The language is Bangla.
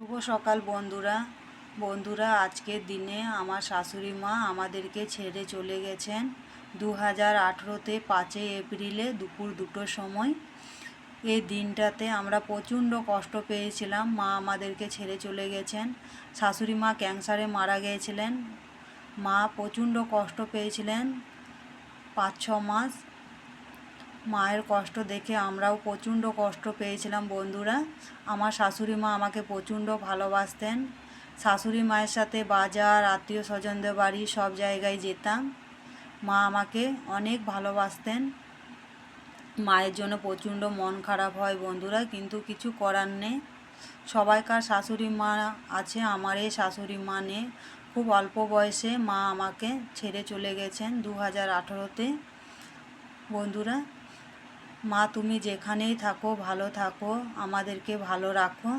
শুভ সকাল বন্ধুরা আজকের দিনে আমার শাশুড়ি মা আমাদেরকে ছেড়ে চলে গেছেন 2018-তে 5ই এপ্রিলে দুপুর 2টোর সময়। এই দিনটাতে আমরা প্রচণ্ড কষ্ট পেয়েছিলাম। মা আমাদেরকে ছেড়ে চলে গেছেন। শাশুড়ি মা ক্যান্সারে মারা গিয়েছিলেন। মা প্রচণ্ড কষ্ট পেয়েছিলেন 5-6 মাস। মায়ের কষ্ট দেখে আমরাও প্রচণ্ড কষ্ট পেয়েছিলাম বন্ধুরা। আমার শাশুড়ি মা আমাকে প্রচণ্ড ভালোবাসতেন। শাশুড়ি মায়ের সাথে বাজার, আত্মীয় স্বজনদের বাড়ি সব জায়গায় যেতাম। মা আমাকে অনেক ভালোবাসতেন। মায়ের জন্য প্রচণ্ড মন খারাপ হয় বন্ধুরা, কিন্তু কিছু করার নেই। সবাইকার শাশুড়ি মা আছে, আমার এই শাশুড়ি মা নেই। খুব অল্প বয়সে মা আমাকে ছেড়ে চলে গেছেন 2018-তে। বন্ধুরা, মা তুমি যেখানেই থাকো ভালো থাকো, আমাদেরকে ভালো রাখো।